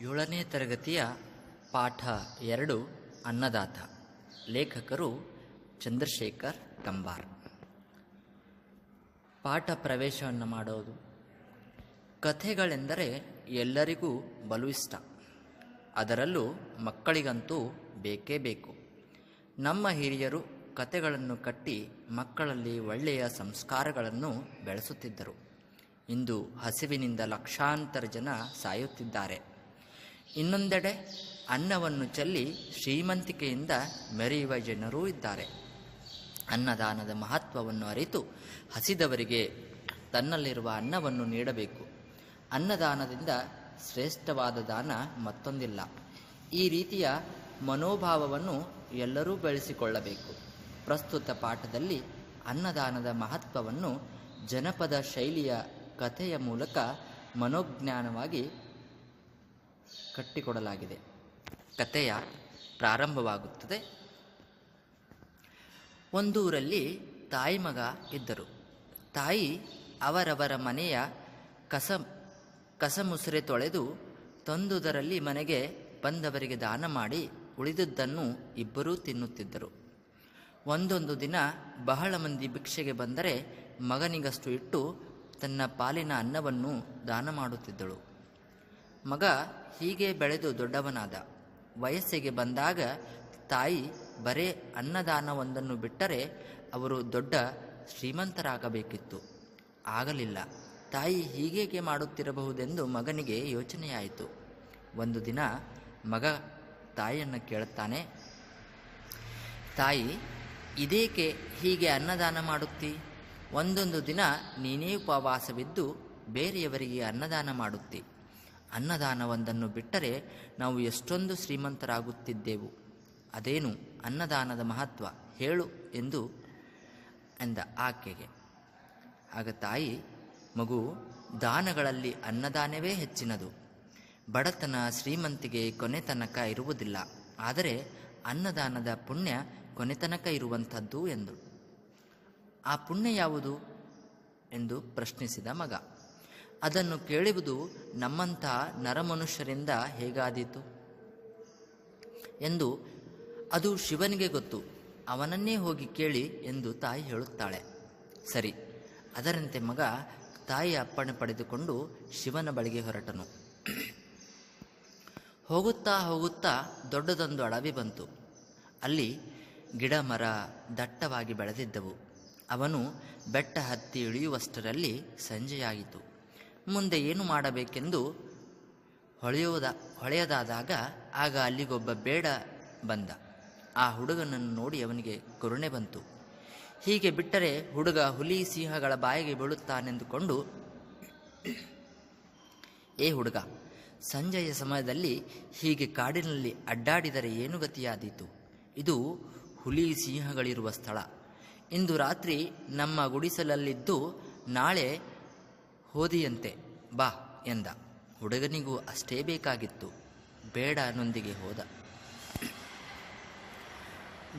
ಏಳನೇ ತರಗತಿಯ ಪಾಠ 2 ಅನ್ನದಾತ. ಲೇಖಕರು ಚಂದ್ರಶೇಖರ್ ಕಂಬಾರ್. ಪಾಠ ಪ್ರವೇಶವನ್ನು ಮಾಡೋದು. ಕಥೆಗಳೆಂದರೆ ಎಲ್ಲರಿಗೂ ಬಲು ಇಷ್ಟ, ಅದರಲ್ಲೂ ಮಕ್ಕಳಿಗಂತೂ ಬೇಕೇ ಬೇಕು. ನಮ್ಮ ಹಿರಿಯರು ಕಥೆಗಳನ್ನು ಕಟ್ಟಿ ಮಕ್ಕಳಲ್ಲಿ ಒಳ್ಳೆಯ ಸಂಸ್ಕಾರಗಳನ್ನು ಬೆಳೆಸುತ್ತಿದ್ದರು. ಇಂದು ಹಸಿವಿನಿಂದ ಲಕ್ಷಾಂತರ ಜನ ಸಾಯುತ್ತಿದ್ದಾರೆ. ಇನ್ನೊಂದೆಡೆ ಅನ್ನವನ್ನು ಚೆಲ್ಲಿ ಶ್ರೀಮಂತಿಕೆಯಿಂದ ಮೆರೆಯುವ ಜನರೂ ಇದ್ದಾರೆ. ಅನ್ನದಾನದ ಮಹತ್ವವನ್ನು ಅರಿತು ಹಸಿದವರಿಗೆ ತನ್ನಲ್ಲಿರುವ ಅನ್ನವನ್ನು ನೀಡಬೇಕು. ಅನ್ನದಾನದಿಂದ ಶ್ರೇಷ್ಠವಾದ ದಾನ ಮತ್ತೊಂದಿಲ್ಲ. ಈ ರೀತಿಯ ಮನೋಭಾವವನ್ನು ಎಲ್ಲರೂ ಬೆಳೆಸಿಕೊಳ್ಳಬೇಕು. ಪ್ರಸ್ತುತ ಪಾಠದಲ್ಲಿ ಅನ್ನದಾನದ ಮಹತ್ವವನ್ನು ಜನಪದ ಶೈಲಿಯ ಕಥೆಯ ಮೂಲಕ ಮನೋಜ್ಞಾನವಾಗಿ ಕಟ್ಟಿಕೊಡಲಾಗಿದೆ. ಕಥೆಯ ಪ್ರಾರಂಭವಾಗುತ್ತದೆ. ಒಂದೂರಲ್ಲಿ ತಾಯಿ ಮಗ ಇದ್ದರು. ತಾಯಿ ಅವರವರ ಮನೆಯ ಕಸಮುಸರೆ ತೊಳೆದು ತಂದುದರಲ್ಲಿ ಮನೆಗೆ ಬಂದವರಿಗೆ ದಾನ ಮಾಡಿ ಉಳಿದದ್ದನ್ನು ಇಬ್ಬರೂ ತಿನ್ನುತ್ತಿದ್ದರು. ಒಂದೊಂದು ದಿನ ಬಹಳ ಮಂದಿ ಭಿಕ್ಷೆಗೆ ಬಂದರೆ ಮಗನಿಗಷ್ಟು ಇಟ್ಟು ತನ್ನ ಪಾಲಿನ ಅನ್ನವನ್ನು ದಾನ ಮಾಡುತ್ತಿದ್ದಳು. ಮಗ ಹೀಗೆ ಬೆಳೆದು ದೊಡ್ಡವನಾದ. ವಯಸ್ಸಿಗೆ ಬಂದಾಗ ತಾಯಿ ಬರೇ ಅನ್ನದಾನವೊಂದನ್ನು ಬಿಟ್ಟರೆ ಅವರು ದೊಡ್ಡ ಶ್ರೀಮಂತರಾಗಬೇಕಿತ್ತು. ಆಗಲಿಲ್ಲ. ತಾಯಿ ಹೀಗೇಗೆ ಮಾಡುತ್ತಿರಬಹುದೆಂದು ಮಗನಿಗೆ ಯೋಚನೆಯಾಯಿತು. ಒಂದು ದಿನ ಮಗ ತಾಯಿಯನ್ನು ಕೇಳುತ್ತಾನೆ, ತಾಯಿ, ಇದೇಕೆ ಹೀಗೆ ಅನ್ನದಾನ ಮಾಡುತ್ತಿ? ಒಂದೊಂದು ದಿನ ನೀನೇ ಉಪವಾಸವಿದ್ದು ಬೇರೆಯವರಿಗೆ ಅನ್ನದಾನ ಮಾಡುತ್ತಿ. ಅನ್ನದಾನವೊಂದನ್ನು ಬಿಟ್ಟರೆ ನಾವು ಎಷ್ಟೊಂದು ಶ್ರೀಮಂತರಾಗುತ್ತಿದ್ದೆವು. ಅದೇನು ಅನ್ನದಾನದ ಮಹತ್ವ ಹೇಳು ಎಂದು ಎಂದ ಆಕೆಗೆ. ಆಗ ತಾಯಿ, ಮಗು, ದಾನಗಳಲ್ಲಿ ಅನ್ನದಾನವೇ ಹೆಚ್ಚಿನದು. ಬಡತನ ಶ್ರೀಮಂತಿಗೆ ಕೊನೆತನಕ ಇರುವುದಿಲ್ಲ, ಆದರೆ ಅನ್ನದಾನದ ಪುಣ್ಯ ಕೊನೆತನಕ ಇರುವಂಥದ್ದು ಎಂದು. ಆ ಪುಣ್ಯ ಯಾವುದು ಎಂದು ಪ್ರಶ್ನಿಸಿದ ಮಗ. ಅದನ್ನು ಕೇಳುವುದು ನಮ್ಮಂಥ ನರಮನುಷ್ಯರಿಂದ ಹೇಗಾದೀತು ಎಂದು ಅದು ಶಿವನಿಗೆ ಗೊತ್ತು, ಅವನನ್ನೇ ಹೋಗಿ ಕೇಳಿ ಎಂದು ತಾಯಿ ಹೇಳುತ್ತಾಳೆ. ಸರಿ, ಅದರಂತೆ ಮಗ ತಾಯಿಯ ಅಪ್ಪಣೆ ಪಡೆದುಕೊಂಡು ಶಿವನ ಬಳಿಗೆ ಹೊರಟನು. ಹೋಗುತ್ತಾ ಹೋಗುತ್ತಾ ದೊಡ್ಡದೊಂದು ಅಡವಿ ಬಂತು. ಅಲ್ಲಿ ಗಿಡ ಮರ ದಟ್ಟವಾಗಿ ಬೆಳೆದಿದ್ದವು. ಅವನು ಬೆಟ್ಟ ಹತ್ತಿ ಇಳಿಯುವಷ್ಟರಲ್ಲಿ ಸಂಜೆಯಾಯಿತು. ಮುಂದೆ ಏನು ಮಾಡಬೇಕೆಂದು ಹೊಳೆಯದಾದಾಗ ಆಗ ಅಲ್ಲಿಗೊಬ್ಬ ಬೇಡ ಬಂದ. ಆ ಹುಡುಗನನ್ನು ನೋಡಿ ಅವನಿಗೆ ಕರುಣೆ ಬಂತು. ಹೀಗೆ ಬಿಟ್ಟರೆ ಹುಡುಗ ಹುಲಿ ಸಿಂಹಗಳ ಬಾಯಿಗೆ ಬೀಳುತ್ತಾನೆಂದುಕೊಂಡು, ಏ ಹುಡುಗ, ಸಂಜೆಯ ಸಮಯದಲ್ಲಿ ಹೀಗೆ ಕಾಡಿನಲ್ಲಿ ಅಡ್ಡಾಡಿದರೆ ಏನು ಗತಿಯಾದೀತು? ಇದು ಹುಲಿ ಸಿಂಹಗಳಿರುವ ಸ್ಥಳ. ಇಂದು ರಾತ್ರಿ ನಮ್ಮ ಗುಡಿಸಲಲ್ಲಿದ್ದು ನಾಳೆ ಹೋದಿಯಂತೆ ಬಾ ಎಂದ. ಹುಡುಗನಿಗೂ ಅಷ್ಟೇ ಬೇಕಾಗಿತ್ತು. ಬೇಡನೊಂದಿಗೆ ಹೋದ.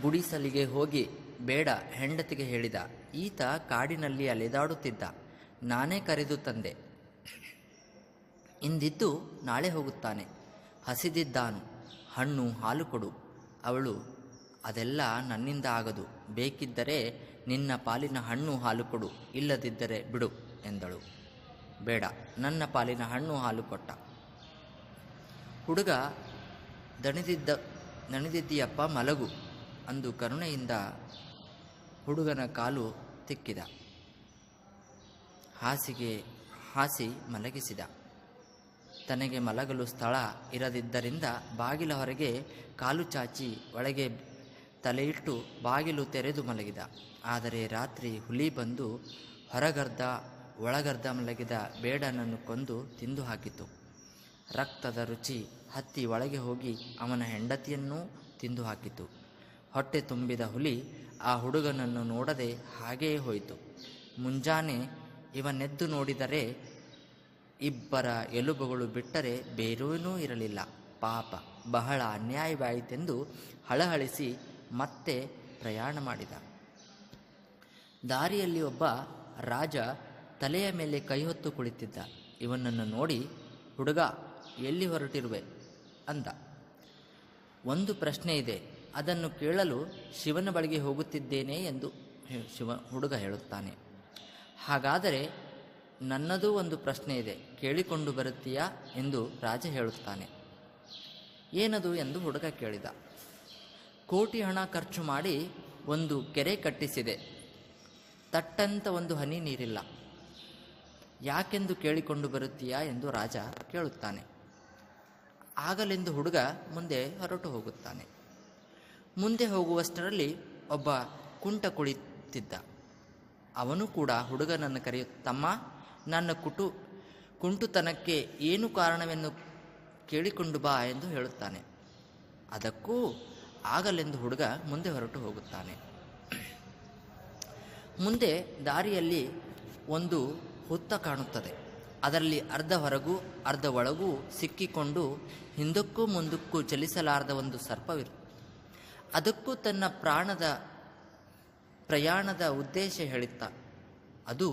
ಗುಡಿಸಲಿಗೆ ಹೋಗಿ ಬೇಡ ಹೆಂಡತಿಗೆ ಹೇಳಿದ. ಈತ ಕಾಡಿನಲ್ಲಿ ಅಲೆದಾಡುತ್ತಿದ್ದ. ನಾನೇ ಕರೆದು ತಂದೆ. ಇಂದಿದ್ದು ನಾಳೆ ಹೋಗುತ್ತಾನೆ. ಹಸಿದಿದ್ದಾನು, ಹಣ್ಣು ಹಾಲು ಕೊಡು. ಅವಳು, ಅದೆಲ್ಲ ನನ್ನಿಂದ ಆಗದು. ಬೇಕಿದ್ದರೆ ನಿನ್ನ ಪಾಲಿನ ಹಣ್ಣು ಹಾಲು ಕೊಡು, ಇಲ್ಲದಿದ್ದರೆ ಬಿಡು ಎಂದಳು. ಬೇಡ, ನನ್ನ ಪಾಲಿನ ಹಣ್ಣು ಹಾಲು ಕೊಟ್ಟ. ಹುಡುಗ ದಣಿದಿದ್ದೀಯಪ್ಪ, ಮಲಗು ಅಂದು ಕರುಣೆಯಿಂದ ಹುಡುಗನ ಕಾಲು ತಿಕ್ಕಿದ. ಹಾಸಿ ಮಲಗಿಸಿದ. ತನಗೆ ಮಲಗಲು ಸ್ಥಳ ಇರದಿದ್ದರಿಂದ ಬಾಗಿಲ ಹೊರಗೆ ಕಾಲು ಚಾಚಿ ಒಳಗೆ ತಲೆಯಿಟ್ಟು ಬಾಗಿಲು ತೆರೆದು ಮಲಗಿದ. ಆದರೆ ರಾತ್ರಿ ಹುಲಿ ಬಂದು ಒಳಗರ್ಧ ಮಲಗಿದ ಬೇಡನನ್ನು ಕೊಂದು ತಿಂದು ಹಾಕಿತು. ರಕ್ತದ ರುಚಿ ಹತ್ತಿ ಒಳಗೆ ಹೋಗಿ ಅವನ ಹೆಂಡತಿಯನ್ನೂ ತಿಂದು ಹಾಕಿತು. ಹೊಟ್ಟೆ ತುಂಬಿದ ಹುಲಿ ಆ ಹುಡುಗನನ್ನು ನೋಡದೆ ಹಾಗೆಯೇ ಹೋಯಿತು. ಮುಂಜಾನೆ ಇವನೆದ್ದು ನೋಡಿದರೆ ಇಬ್ಬರ ಎಲುಬುಗಳು ಬಿಟ್ಟರೆ ಬೇರೇನೂ ಇರಲಿಲ್ಲ. ಪಾಪ, ಬಹಳ ಅನ್ಯಾಯವಾಯಿತೆಂದು ಹಳಹಳಿಸಿ ಮತ್ತೆ ಪ್ರಯಾಣ ಮಾಡಿದ. ದಾರಿಯಲ್ಲಿ ಒಬ್ಬ ರಾಜ ತಲೆಯ ಮೇಲೆ ಕೈ ಹೊತ್ತು ಕುಳಿತಿದ್ದ. ಇವನನ್ನು ನೋಡಿ, ಹುಡುಗ, ಎಲ್ಲಿ ಹೊರಟಿರುವೆ ಅಂದ. ಒಂದು ಪ್ರಶ್ನೆ ಇದೆ, ಅದನ್ನು ಕೇಳಲು ಶಿವನ ಬಳಿಗೆ ಹೋಗುತ್ತಿದ್ದೇನೆ ಎಂದು ಹುಡುಗ ಹೇಳುತ್ತಾನೆ. ಹಾಗಾದರೆ ನನ್ನದೂ ಒಂದು ಪ್ರಶ್ನೆ ಇದೆ, ಕೇಳಿಕೊಂಡು ಬರುತ್ತೀಯಾ ಎಂದು ರಾಜ ಹೇಳುತ್ತಾನೆ. ಏನದು ಎಂದು ಹುಡುಗ ಕೇಳಿದ. ಕೋಟಿ ಹಣ ಖರ್ಚು ಮಾಡಿ ಒಂದು ಕೆರೆ ಕಟ್ಟಿಸಿದೆ, ತಟ್ಟಂತ ಒಂದು ಹನಿ ನೀರಿಲ್ಲ, ಯಾಕೆಂದು ಕೇಳಿಕೊಂಡು ಬರುತ್ತೀಯಾ ಎಂದು ರಾಜ ಕೇಳುತ್ತಾನೆ. ಆಗಲೆಂದು ಹುಡುಗ ಮುಂದೆ ಹೊರಟು ಹೋಗುತ್ತಾನೆ. ಮುಂದೆ ಹೋಗುವಷ್ಟರಲ್ಲಿ ಒಬ್ಬ ಕುಂಟ ಕುಳಿತಿದ್ದ. ಅವನು ಕೂಡ ಹುಡುಗನನ್ನು ಕರೆಯುತ್ತಮ್ಮ, ನನ್ನ ಕುಂಟುತನಕ್ಕೆ ಏನು ಕಾರಣವೆಂದು ಕೇಳಿಕೊಂಡು ಬಾ ಎಂದು ಹೇಳುತ್ತಾನೆ. ಅದಕ್ಕೂ ಆಗಲೆಂದು ಹುಡುಗ ಮುಂದೆ ಹೊರಟು ಹೋಗುತ್ತಾನೆ. ಮುಂದೆ ದಾರಿಯಲ್ಲಿ ಒಂದು ಹುತ್ತ ಕಾಣುತ್ತದೆ. ಅದರಲ್ಲಿ ಅರ್ಧ ಹೊರಗೂ ಅರ್ಧ ಒಳಗೂ ಸಿಕ್ಕಿಕೊಂಡು ಹಿಂದಕ್ಕೂ ಮುಂದಕ್ಕೂ ಚಲಿಸಲಾರದ ಒಂದು ಸರ್ಪವಿರು. ಅದಕ್ಕೂ ತನ್ನ ಪ್ರಯಾಣದ ಉದ್ದೇಶ ಹೇಳಿತ್ತ. ಅದು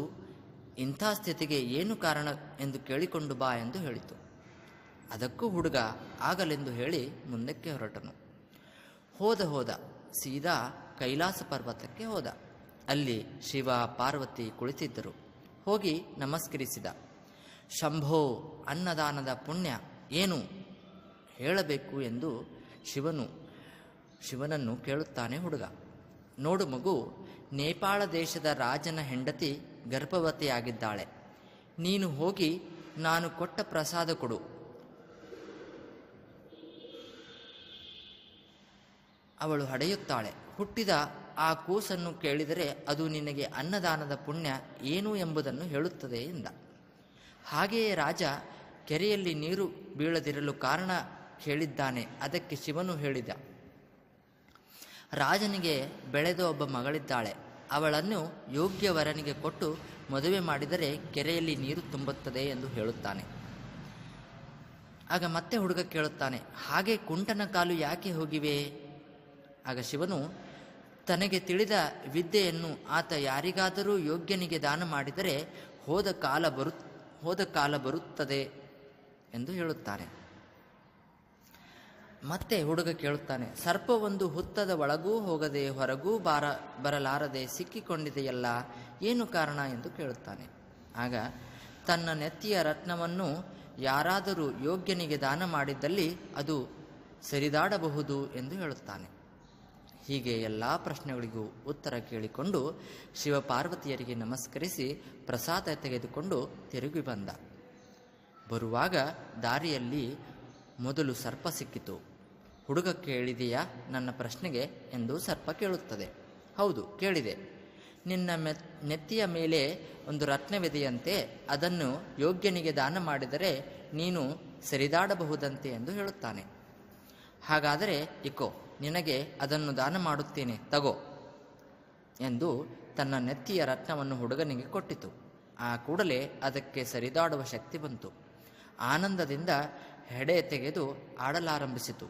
ಇಂಥ ಸ್ಥಿತಿಗೆ ಏನು ಕಾರಣ ಎಂದು ಕೇಳಿಕೊಂಡು ಬಾ ಎಂದು ಹೇಳಿತು. ಅದಕ್ಕೂ ಹುಡುಗ ಆಗಲೆಂದು ಹೇಳಿ ಮುಂದಕ್ಕೆ ಹೊರಟನು. ಹೋದ ಸೀದಾ ಕೈಲಾಸ ಪರ್ವತಕ್ಕೆ ಹೋದ. ಅಲ್ಲಿ ಶಿವ ಪಾರ್ವತಿ ಕುಳಿತಿದ್ದರು. ಹೋಗಿ ನಮಸ್ಕರಿಸಿದ. ಶಂಭೋ, ಅನ್ನದಾನದ ಪುಣ್ಯ ಏನು ಹೇಳಬೇಕು ಎಂದು ಶಿವನನ್ನು ಕೇಳುತ್ತಾನೆ ಹುಡುಗ. ನೋಡು ಮಗು, ನೇಪಾಳ ದೇಶದ ರಾಜನ ಹೆಂಡತಿ ಗರ್ಭವತಿಯಾಗಿದ್ದಾಳೆ. ನೀನು ಹೋಗಿ ನಾನು ಕೊಟ್ಟ ಪ್ರಸಾದ ಕೊಡು. ಅವಳು ಹಡೆಯುತ್ತಾಳೆ. ಹುಟ್ಟಿದ ಆ ಕೂಸನ್ನು ಕೇಳಿದರೆ ಅದು ನಿನಗೆ ಅನ್ನದಾನದ ಪುಣ್ಯ ಏನು ಎಂಬುದನ್ನು ಹೇಳುತ್ತದೆ ಎಂದ. ಹಾಗೆಯೇ ರಾಜ ಕೆರೆಯಲ್ಲಿ ನೀರು ಬೀಳದಿರಲು ಕಾರಣ ಹೇಳಿದ್ದಾನೆ. ಅದಕ್ಕೆ ಶಿವನು ಹೇಳಿದ, ರಾಜನಿಗೆ ಬೆಳೆದ ಒಬ್ಬ ಮಗಳಿದ್ದಾಳೆ. ಅವಳನ್ನು ಯೋಗ್ಯ ವರನಿಗೆ ಕೊಟ್ಟು ಮದುವೆ ಮಾಡಿದರೆ ಕೆರೆಯಲ್ಲಿ ನೀರು ತುಂಬುತ್ತದೆ ಎಂದು ಹೇಳುತ್ತಾನೆ. ಆಗ ಮತ್ತೆ ಹುಡುಗ ಕೇಳುತ್ತಾನೆ, ಹಾಗೆ ಕುಂಟನ ಕಾಲು ಯಾಕೆ ಹೋಗಿವೆ? ಆಗ ಶಿವನು, ತನಗೆ ತಿಳಿದ ವಿದ್ಯೆಯನ್ನು ಆತ ಯಾರಿಗಾದರೂ ಯೋಗ್ಯನಿಗೆ ದಾನ ಮಾಡಿದರೆ ಹೋದ ಕಾಲ ಬರುತ್ತದೆ ಎಂದು ಹೇಳುತ್ತಾನೆ. ಮತ್ತೆ ಹುಡುಗ ಕೇಳುತ್ತಾನೆ, ಸರ್ಪವೊಂದು ಹುತ್ತದ ಒಳಗೂ ಹೋಗದೆ ಹೊರಗೂ ಬರಲಾರದೆ ಸಿಕ್ಕಿಕೊಂಡಿದೆಯಲ್ಲ, ಏನು ಕಾರಣ ಎಂದು ಕೇಳುತ್ತಾನೆ. ಆಗ ತನ್ನ ನೆತ್ತಿಯ ರತ್ನವನ್ನು ಯಾರಾದರೂ ಯೋಗ್ಯನಿಗೆ ದಾನ ಮಾಡಿದ್ದಲ್ಲಿ ಅದು ಸರಿದಾಡಬಹುದು ಎಂದು ಹೇಳುತ್ತಾನೆ. ಹೀಗೆ ಎಲ್ಲ ಪ್ರಶ್ನೆಗಳಿಗೂ ಉತ್ತರ ಕೇಳಿಕೊಂಡು ಶಿವಪಾರ್ವತಿಯರಿಗೆ ನಮಸ್ಕರಿಸಿ ಪ್ರಸಾದ ತೆಗೆದುಕೊಂಡು ತಿರುಗಿ ಬಂದ. ಬರುವಾಗ ದಾರಿಯಲ್ಲಿ ಮೊದಲು ಸರ್ಪ ಸಿಕ್ಕಿತು. ಹುಡುಗ ಕೇಳಿದೆಯಾ ನನ್ನ ಪ್ರಶ್ನೆಗೆ ಎಂದು ಸರ್ಪ ಕೇಳುತ್ತದೆ. ಹೌದು ಕೇಳಿದೆ. ನಿನ್ನ ನೆತ್ತಿಯ ಮೇಲೆ ಒಂದು ರತ್ನವಿದೆಯಂತೆ, ಅದನ್ನು ಯೋಗ್ಯನಿಗೆ ದಾನ ಮಾಡಿದರೆ ನೀನು ಸರಿದಾಡಬಹುದಂತೆ ಎಂದು ಹೇಳುತ್ತಾನೆ. ಹಾಗಾದರೆ ಇಕೋ, ನಿನಗೆ ಅದನ್ನು ದಾನ ಮಾಡುತ್ತೇನೆ, ತಗೋ ಎಂದು ತನ್ನ ನೆತ್ತಿಯ ರತ್ನವನ್ನು ಹುಡುಗನಿಗೆ ಕೊಟ್ಟಿತು. ಆ ಕೂಡಲೇ ಅದಕ್ಕೆ ಸರಿದಾಡುವ ಶಕ್ತಿ ಬಂತು. ಆನಂದದಿಂದ ಹೆಡೆ ತೆಗೆದು ಆಡಲಾರಂಭಿಸಿತು.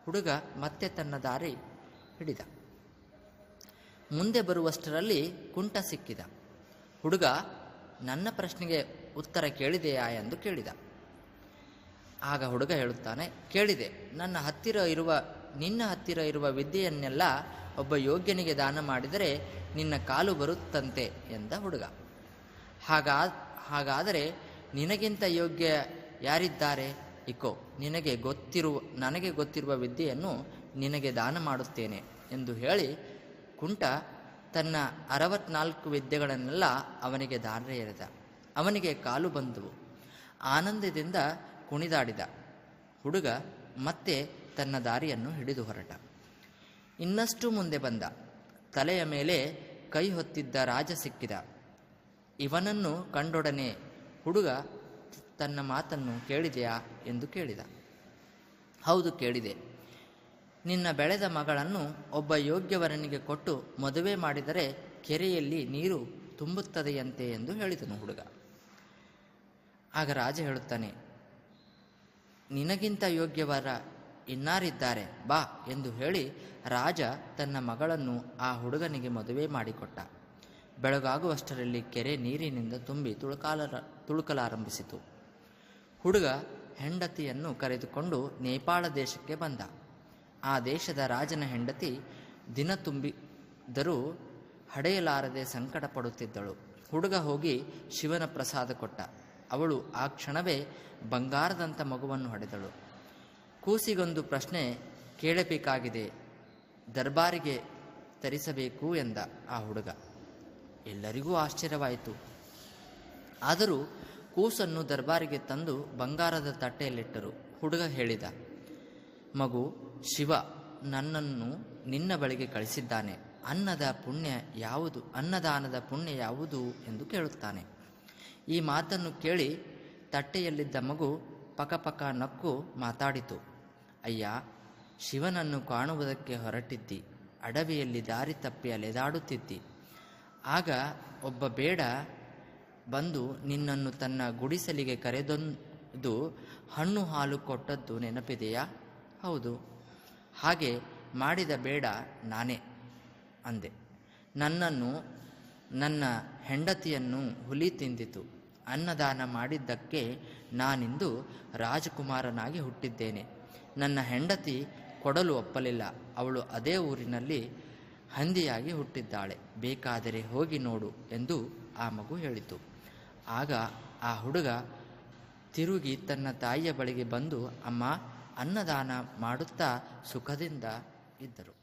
ಹುಡುಗ ಮತ್ತೆ ತನ್ನ ದಾರಿ ಹಿಡಿದ. ಮುಂದೆ ಬರುವಷ್ಟರಲ್ಲಿ ಕುಂಟ ಸಿಕ್ಕಿದ. ಹುಡುಗ ನನ್ನ ಪ್ರಶ್ನೆಗೆ ಉತ್ತರ ಕೇಳಿದೆಯಾ ಎಂದು ಕೇಳಿದ. ಆಗ ಹುಡುಗ ಹೇಳುತ್ತಾನೆ, ಕೇಳಿದೆ. ನಿನ್ನ ಹತ್ತಿರ ಇರುವ ವಿದ್ಯೆಯನ್ನೆಲ್ಲ ಒಬ್ಬ ಯೋಗ್ಯನಿಗೆ ದಾನ ಮಾಡಿದರೆ ನಿನ್ನ ಕಾಲು ಬರುತ್ತಂತೆ ಎಂದ ಹುಡುಗ. ಹಾಗಾದರೆ ನಿನಗಿಂತ ಯೋಗ್ಯ ಯಾರಿದ್ದಾರೆ? ಇಕೋ, ನನಗೆ ಗೊತ್ತಿರುವ ವಿದ್ಯೆಯನ್ನು ನಿನಗೆ ದಾನ ಮಾಡುತ್ತೇನೆ ಎಂದು ಹೇಳಿ ಕುಂಟ ತನ್ನ 64 ವಿದ್ಯೆಗಳನ್ನೆಲ್ಲ ಅವನಿಗೆ ದಾರ ಎರೆದ. ಅವನಿಗೆ ಕಾಲು ಬಂದವು. ಆನಂದದಿಂದ ಕುಣಿದಾಡಿದ. ಹುಡುಗ ಮತ್ತೆ ತನ್ನ ದಾರಿಯನ್ನು ಹಿಡಿದು ಹೊರಟ. ಇನ್ನಷ್ಟು ಮುಂದೆ ಬಂದ. ತಲೆಯ ಮೇಲೆ ಕೈ ಹೊತ್ತಿದ್ದ ರಾಜ ಸಿಕ್ಕಿದ. ಇವನನ್ನು ಕಂಡೊಡನೆ ಹುಡುಗ ತನ್ನ ಮಾತನ್ನು ಕೇಳಿದೆಯಾ ಎಂದು ಕೇಳಿದ. ಹೌದು ಕೇಳಿದೆ. ನಿನ್ನ ಬೆಳೆದ ಮಗಳನ್ನು ಒಬ್ಬ ಯೋಗ್ಯವರನಿಗೆ ಕೊಟ್ಟು ಮದುವೆ ಮಾಡಿದರೆ ಕೆರೆಯಲ್ಲಿ ನೀರು ತುಂಬುತ್ತದೆಯಂತೆ ಎಂದು ಹೇಳಿದನು ಹುಡುಗ. ಆಗ ರಾಜ ಹೇಳುತ್ತಾನೆ, ನಿನಗಿಂತ ಯೋಗ್ಯವರ ಇನ್ನಾರಿದ್ದಾರೆ, ಬಾ ಎಂದು ಹೇಳಿ ರಾಜ ತನ್ನ ಮಗಳನ್ನು ಆ ಹುಡುಗನಿಗೆ ಮದುವೆ ಮಾಡಿಕೊಟ್ಟ. ಬೆಳಗಾಗುವಷ್ಟರಲ್ಲಿ ಕೆರೆ ನೀರಿನಿಂದ ತುಂಬಿ ತುಳುಕಲಾರಂಭಿಸಿತು. ಹುಡುಗ ಹೆಂಡತಿಯನ್ನು ಕರೆದುಕೊಂಡು ನೇಪಾಳ ದೇಶಕ್ಕೆ ಬಂದ. ಆ ದೇಶದ ರಾಜನ ಹೆಂಡತಿ ದಿನ ತುಂಬಿದರೂ ಹಡೆಯಲಾರದೆ ಸಂಕಟ ಪಡುತ್ತಿದ್ದಳು. ಹುಡುಗ ಹೋಗಿ ಶಿವನ ಪ್ರಸಾದ ಕೊಟ್ಟ. ಅವಳು ಆ ಕ್ಷಣವೇ ಬಂಗಾರದಂಥ ಮಗುವನ್ನು ಹಡೆದಳು. ಕೂಸಿಗೊಂದು ಪ್ರಶ್ನೆ ಕೇಳಬೇಕಾಗಿದೆ, ದರ್ಬಾರಿಗೆ ತರಿಸಬೇಕು ಎಂದ ಆ ಹುಡುಗ. ಎಲ್ಲರಿಗೂ ಆಶ್ಚರ್ಯವಾಯಿತು. ಆದರೂ ಕೂಸನ್ನು ದರ್ಬಾರಿಗೆ ತಂದು ಬಂಗಾರದ ತಟ್ಟೆಯಲ್ಲಿಟ್ಟರು. ಹುಡುಗ ಹೇಳಿದ, ಮಗು, ಶಿವ ನನ್ನನ್ನು ನಿನ್ನ ಬಳಿಗೆ ಕಳಿಸಿದ್ದಾನೆ. ಅನ್ನದಾನದ ಪುಣ್ಯ ಯಾವುದು ಎಂದು ಕೇಳುತ್ತಾನೆ. ಈ ಮಾತನ್ನು ಕೇಳಿ ತಟ್ಟೆಯಲ್ಲಿದ್ದ ಮಗು ಪಕಪಕ ನಕ್ಕು ಮಾತಾಡಿತು. ಅಯ್ಯ, ಶಿವನನ್ನು ಕಾಣುವುದಕ್ಕೆ ಹೊರಟಿದ್ದಿ, ಅಡವಿಯಲ್ಲಿ ದಾರಿ ತಪ್ಪಿ ಅಲೆದಾಡುತ್ತಿದ್ದಿ. ಆಗ ಒಬ್ಬ ಬೇಡ ಬಂದು ನಿನ್ನನ್ನು ತನ್ನ ಗುಡಿಸಲಿಗೆ ಕರೆದೊಂದು ಹಣ್ಣು ಹಾಲು ಕೊಟ್ಟದ್ದು ನೆನಪಿದೆಯಾ? ಹೌದು, ಹಾಗೆ ಮಾಡಿದ ಬೇಡ ನಾನೇ ಅಂದೆ. ನನ್ನನ್ನು, ನನ್ನ ಹೆಂಡತಿಯನ್ನು ಹುಲಿ ತಿಂದಿತು. ಅನ್ನದಾನ ಮಾಡಿದ್ದಕ್ಕೆ ನಾನಿಂದು ರಾಜಕುಮಾರನಾಗಿ ಹುಟ್ಟಿದ್ದೇನೆ. ನನ್ನ ಹೆಂಡತಿ ಕೊಡಲು ಒಪ್ಪಲಿಲ್ಲ. ಅವಳು ಅದೇ ಊರಿನಲ್ಲಿ ಹಂದಿಯಾಗಿ ಹುಟ್ಟಿದ್ದಾಳೆ. ಬೇಕಾದರೆ ಹೋಗಿ ನೋಡು ಎಂದು ಆ ಮಗು ಹೇಳಿತು. ಆಗ ಆ ಹುಡುಗ ತಿರುಗಿ ತನ್ನ ತಾಯಿಯ ಬಳಿಗೆ ಬಂದು, ಅಮ್ಮ, ಅನ್ನದಾನ ಮಾಡುತ್ತಾ ಸುಖದಿಂದ ಇದ್ದರು.